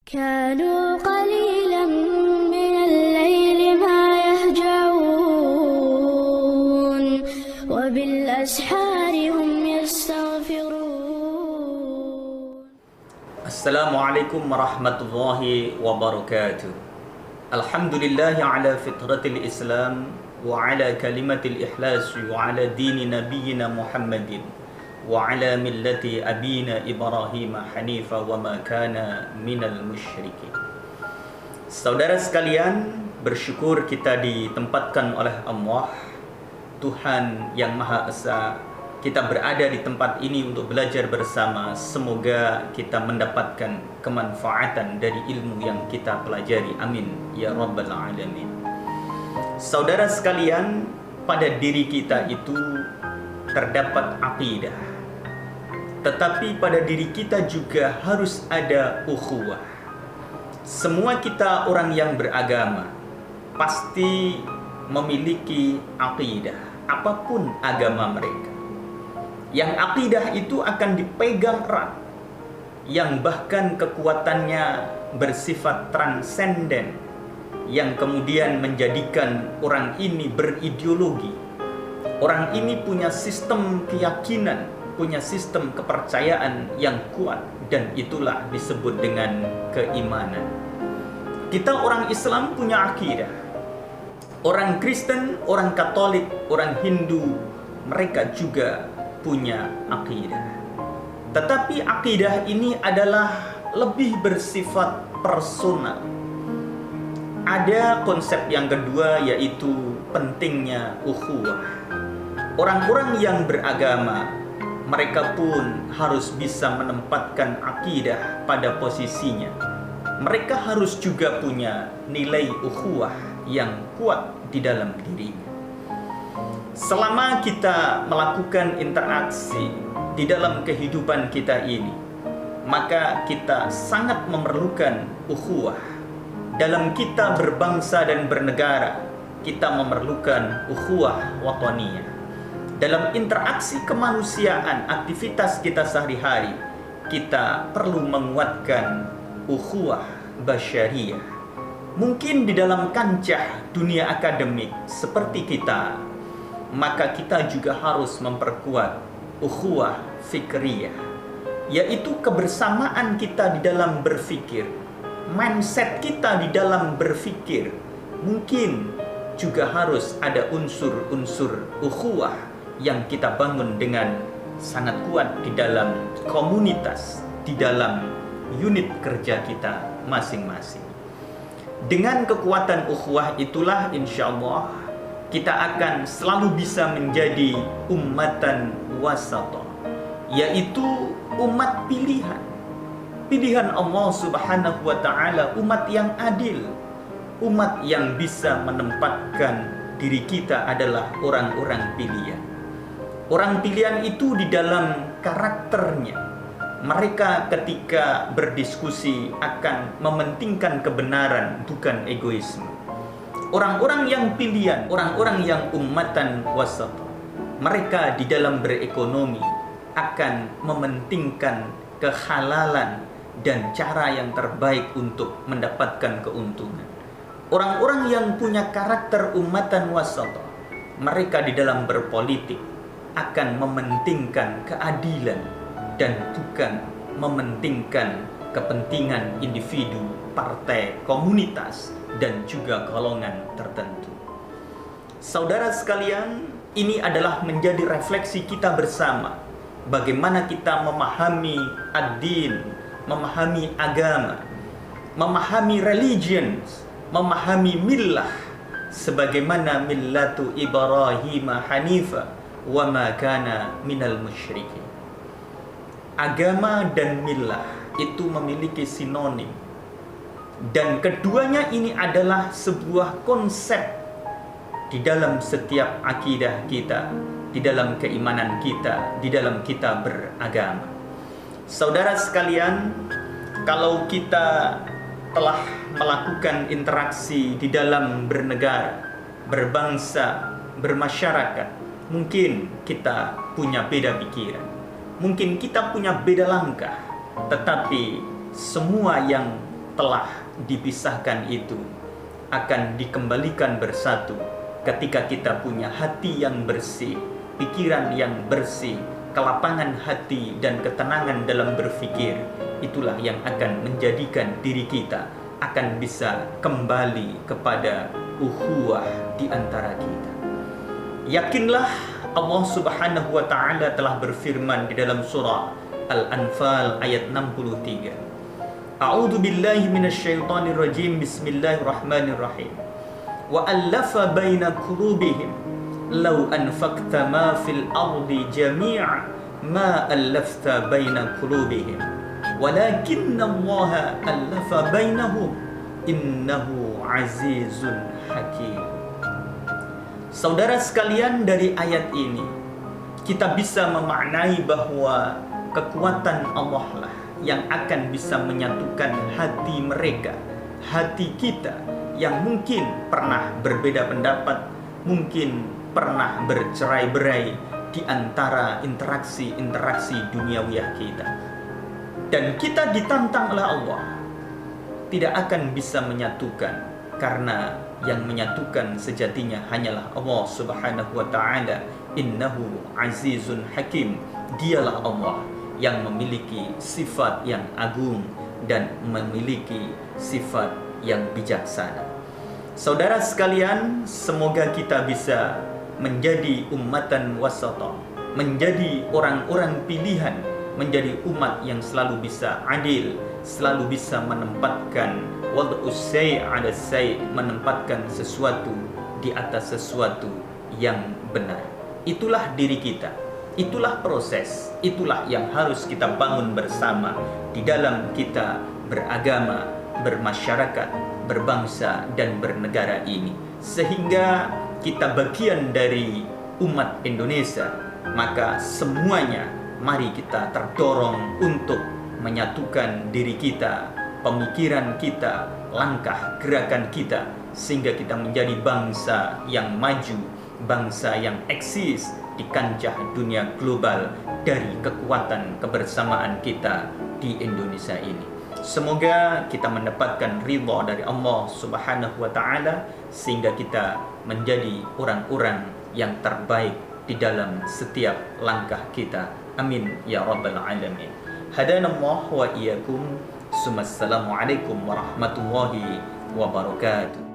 كانوا قليلا من الليل ما يهجعون وبالأسحار هم يستغفرون. Assalamualaikum warahmatullahi wabarakatuh. Alhamdulillah ala fitratil Islam wa ala kalimatil ikhlas wa ala dini nabiyyina Muhammadin wa ala millati abina Ibrahim hanifa wa ma kana minal musyrikin. Saudara sekalian, bersyukur kita ditempatkan oleh Allah, Tuhan yang Maha Esa. Kita berada di tempat ini untuk belajar bersama. Semoga kita mendapatkan kemanfaatan dari ilmu yang kita pelajari. Amin ya rabbal alamin. Saudara sekalian, pada diri kita itu terdapat akidah, tetapi pada diri kita juga harus ada ukhuwah. Semua kita orang yang beragama pasti memiliki akidah, apapun agama mereka. Yang akidah itu akan dipegang erat, yang bahkan kekuatannya bersifat transenden, yang kemudian menjadikan orang ini berideologi. Orang ini punya sistem keyakinan, punya sistem kepercayaan yang kuat, dan itulah disebut dengan keimanan. Kita orang Islam punya akidah. Orang Kristen, orang Katolik, orang Hindu, mereka juga punya akidah. Tetapi akidah ini adalah lebih bersifat personal. Ada konsep yang kedua, yaitu pentingnya ukhuwah. Orang-orang yang beragama, mereka pun harus bisa menempatkan akidah pada posisinya. Mereka harus juga punya nilai ukhuwah yang kuat di dalam dirinya. Selama kita melakukan interaksi di dalam kehidupan kita ini, maka kita sangat memerlukan ukhuwah. Dalam kita berbangsa dan bernegara, kita memerlukan ukhuwah wataniyah. Dalam interaksi kemanusiaan, aktivitas kita sehari-hari, kita perlu menguatkan ukhuwah basyariyah. Mungkin di dalam kancah dunia akademik seperti kita, maka kita juga harus memperkuat ukhuwah fikriyah, yaitu kebersamaan kita di dalam berfikir, mindset kita di dalam berfikir. Mungkin juga harus ada unsur-unsur ukhuwah yang kita bangun dengan sangat kuat di dalam komunitas, di dalam unit kerja kita masing-masing. Dengan kekuatan ukhuwah itulah insya Allah kita akan selalu bisa menjadi ummatan wasata, yaitu umat pilihan. Pilihan Allah Subhanahu wa ta'ala, umat yang adil, umat yang bisa menempatkan diri kita adalah orang-orang pilihan. Orang pilihan itu di dalam karakternya, mereka ketika berdiskusi akan mementingkan kebenaran, bukan egoisme. Orang-orang yang pilihan, orang-orang yang ummatan wasata, mereka di dalam berekonomi akan mementingkan kehalalan dan cara yang terbaik untuk mendapatkan keuntungan. Orang-orang yang punya karakter ummatan wasata, mereka di dalam berpolitik akan mementingkan keadilan dan bukan mementingkan kepentingan individu, partai, komunitas, dan juga golongan tertentu. Saudara sekalian, ini adalah menjadi refleksi kita bersama. Bagaimana kita memahami ad-din, memahami agama, memahami religion, memahami millah, sebagaimana millatu Ibrahim hanifa wa ma kana minal musyrikin. Agama dan millah itu memiliki sinonim, dan keduanya ini adalah sebuah konsep di dalam setiap akidah kita, di dalam keimanan kita, di dalam kita beragama. Saudara sekalian, kalau kita telah melakukan interaksi di dalam bernegara, berbangsa, bermasyarakat, mungkin kita punya beda pikiran, mungkin kita punya beda langkah, tetapi semua yang telah dipisahkan itu akan dikembalikan bersatu ketika kita punya hati yang bersih, pikiran yang bersih, kelapangan hati dan ketenangan dalam berpikir. Itulah yang akan menjadikan diri kita akan bisa kembali kepada ukhuwah di antara kita. Yakinlah Allah Subhanahu wa taala telah berfirman di dalam surah Al-Anfal ayat 63. A'udzu billahi minasyaitonir rajim. Bismillahirrahmanirrahim. Wa allafa baina qulubihim law anfaqta ma fil ardi jami'a ma allafta baina qulubihim walakinna Allah allafa bainahum innahu azizun hakim. Saudara sekalian, dari ayat ini kita bisa memaknai bahwa kekuatan Allah lah yang akan bisa menyatukan hati mereka, hati kita yang mungkin pernah berbeda pendapat, mungkin pernah bercerai-berai di antara interaksi duniawiyah kita. Dan kita ditantang oleh Allah, tidak akan bisa menyatukan, karena yang menyatukan sejatinya hanyalah Allah Subhanahu wa taala. Innahu azizun hakim. Dialah Allah yang memiliki sifat yang agung dan memiliki sifat yang bijaksana. Saudara sekalian, semoga kita bisa menjadi ummatan wasata, menjadi orang-orang pilihan, menjadi umat yang selalu bisa adil, selalu bisa menempatkan wad'us syai' 'ala syai', menempatkan sesuatu di atas sesuatu yang benar. Itulah diri kita, itulah proses, itulah yang harus kita bangun bersama di dalam kita beragama, bermasyarakat, berbangsa dan bernegara ini, sehingga kita bagian dari umat Indonesia. Maka semuanya mari kita terdorong untuk menyatukan diri kita, pemikiran kita, langkah gerakan kita, sehingga kita menjadi bangsa yang maju, bangsa yang eksis di kancah dunia global dari kekuatan kebersamaan kita di Indonesia ini. Semoga kita mendapatkan ridha dari Allah Subhanahu wa taala, sehingga kita menjadi orang-orang yang terbaik di dalam setiap langkah kita. Amin ya rabbal alamin. Hadanallahu wa iyyakum. Assalamualaikum warahmatullahi wabarakatuh.